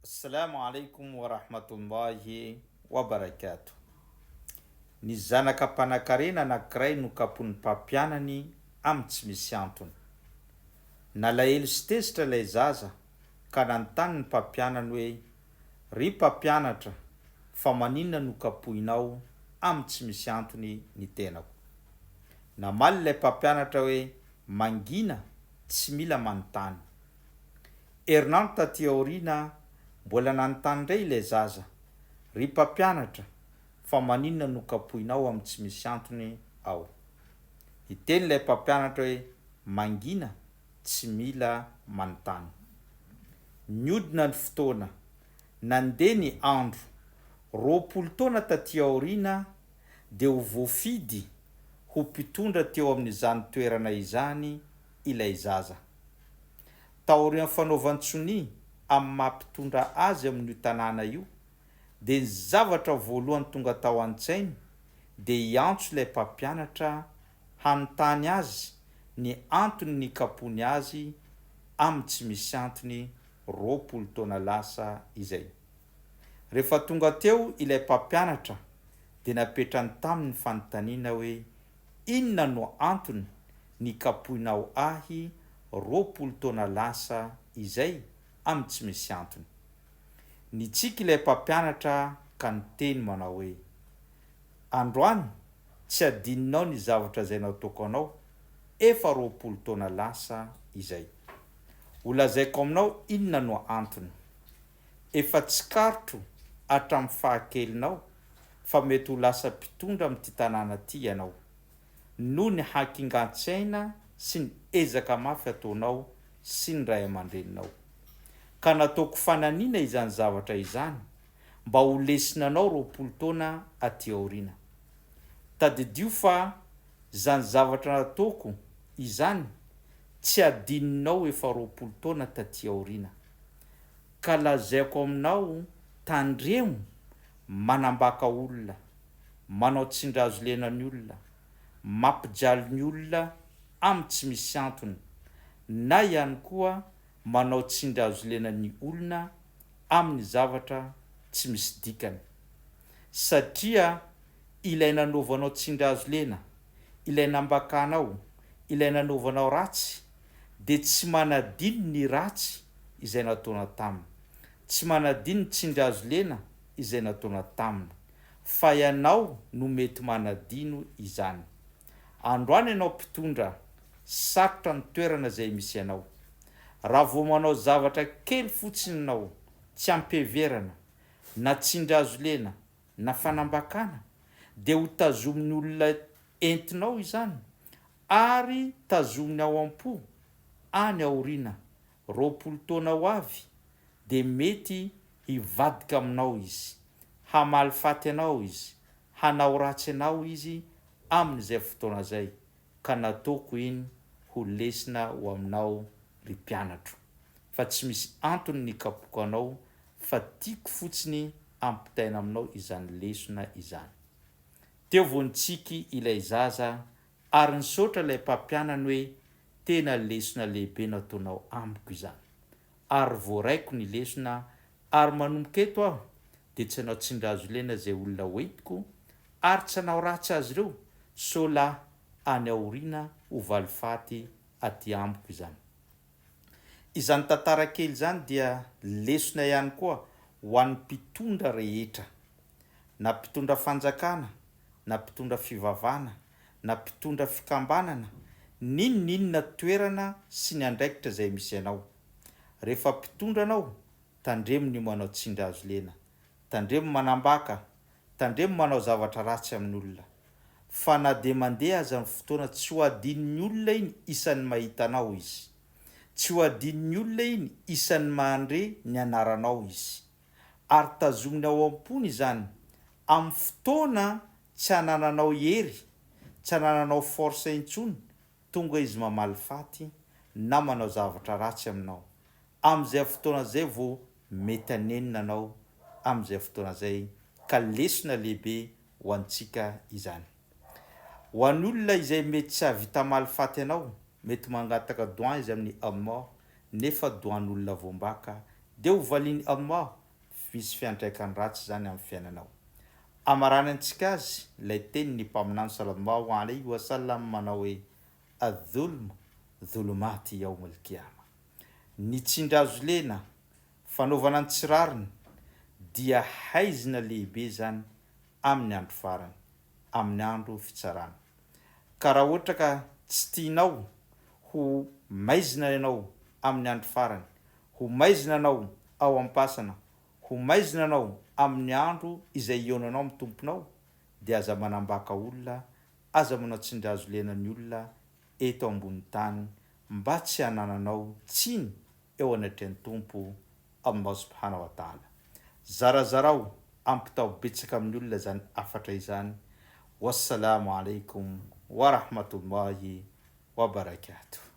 Assalamu alaikum wa rahmatullahi wa barakatuh. Ny zanaka mpanan-karena anankiray no kapon'ny mpampianany amin'ny tsy misy antony. Nalahelo sy tezitra ilay zaza ka nanontany ny mpampianany hoe: "Ry mpampianatra, fa maninona no kapohinao amin'ny tsy misy antony ny tenako?" Namaly ilay mpampianatra hoe: "Mangina, tsy mila manontany." Herinandro taty aoriana mbola nanontany indray ilay zaza: "Ry mpampianatra, fa maninona no kapohinao amin'ny tsy misy antony ao?" Iteny ilay mpampianatra hoe: "Mangina, tsy mila manontany." Niodina ny fotoana, nandeha ny andro, 20 taona taty aoriana dia ho voafidy ho mpitondra teo amin'izany toerana izany ilay zaza. Taorian'ny fanaovan-tsony amin'ny mampitondra azy amin'io tanàna io, dia ny zavatra voalohany tonga tao an-tsainy dia hiantso ilay mpampianatra hanontany azy ny antony ny kapony azy amin'ny tsy misy antony 20 taona lasa izay. Rehefa tonga teo ilay mpampianatra dia napetrany taminy fanontaniana hoe: "Inona no antony ny kapohinao ahy 20 taona lasa izay amin'ny tsy misy antony?" Nitsiky ilay mpampianatra ka niteny manao hoe: "Androany, tsy adininao ny zavatra izay nataoko anao efa 20 taona lasa izay. Ho lazaiko aminao inona no antony. Efa tsy karotro hatramin'ny fahakelinao fa mety ho lasa mpitondra amin'ity tanàna ity ianao, noho ny hakingan-tsaina sy ny ezaka mafy ataonao sy ny ray aman-dreninao. Ka nataoko fananiana izany zavatra izany mba ho lesina anao 20 taona aty aoriana. Tadidio fa izany zavatra nataoko izany tsy adininao efa 20 taona taty aoriana. Ka lazaiko aminao tandremo manambaka olona, manao tsindrazo lenan'ny olona, mampijaly ny olona amin'ny tsy misy antony, na ihany koa manao tsindrazo lenan'ny olona amin'ny zavatra tsy misy dikany. Satria ilay nanaovanao tsindrazo lena, ilay nambakanao, ilay nanaovanao ratsy, dia tsy manadino ny ratsy izay nataona taminy, tsy manadino ny tsindrazo lena izay nataona taminy, fa ianao no mety manadino izany. Androany ianao mpitondra, sarotra ny toerana izay misy ianao. Raha vao manao zavatra kely fotsiny ianao, tsy ampiheverana, na tsindrazo lena, na fanambakana, dia ho tazomin'ny olona entinao izany, ary tazominy ao am-po any aoriana 20 taona ho avy, dia mety hivadika aminao izy, hamaly faty anao izy, hanao ratsy anao izy amin'izay fotoana izay. Ka nataoko iny ho lesina ho aminao ry mpianatro, fa tsy misy antony ny kapoko anao, fa tiako fotsiny ampitaina aminao izany lesona izany." Teo vao nitsiky ilay zaza ary nisaotra ilay mpampianany hoe: "Tena lesona lehibe nataonao amiko izany. Ary voaraiko ny lesona ary manomboka eto aho dia tsy hanao tsindrazo lena izay olona hoentiko, ary tsy hanao ratsy azy ireo, sao lahy any aoriana ho valifaty aty amiko izany." Izany tantara kely izany dia lesona ihany koa ho an'ny mpitondra rehetra, na mpitondra fanjakana, na mpitondra fivavahana, na mpitondra fikambanana, n'inona toerana sy ny andraikitra izay misy ianao. Rehefa mpitondra anao, tandremo ny manao tsindrazo lena, tandremo manambaka, tandremo manao zavatra ratsy amin'ny olona. Fa na dia mandeha aza ny fotoana, tsy ho adinin'ny olona iny isan'ny mahita anao izy, tsy ho adinin'ny olona iny isan'ny mandre ny anaranao izy, ary tazominy ao am-pony izany amin'ny fotoana tsy hanananao hery, tsy hanananao force intsony tonga izy mamaly faty na manao zavatra ratsy aminao. Amin'izay fotoana izay vao mety hanenina anao amin'izay fotoana izay. Ka lesona lehibe ho antsika izany. Ho an'ny olona izay mety tsy havita maly faty anao, mety mangataka doan izy amin'ny mort, nefa doan'olona voambaka dia hovaliany Allah misy fiantraikany ratsy zany amin'ny fiainanao. Amaranantsika azy ilay tenin'ny mpaminany sallallahu alayhi wa sallam manao hoe adh-dhulm dhulumati yawm al-qiyama. Ny tsindrazo lena fanaovana ny tsirariny dia haizina lehibe zany amin'ny andro farany, amin'ny andro fitsarana. Ka raha ohatra ka tsy tianao ho maizina ianao amin'ny andro farany, ho maizina anao ao am-pasana, ho maizina anao amin'ny andro izay ionanao amin'ny tomponao, dia aza manambaka olona, aza manao tsindrazo lenan'ny olona eto ambony tany mba tsy hanananao tsiny eo anatrehan'ny tompo Allah subhanahu wa ta'ala. Zarazarao ampitao betsaka amin'ny olona zany afatra izany. Wassalamu alaikum wa rahmatullahi wa barakatuh.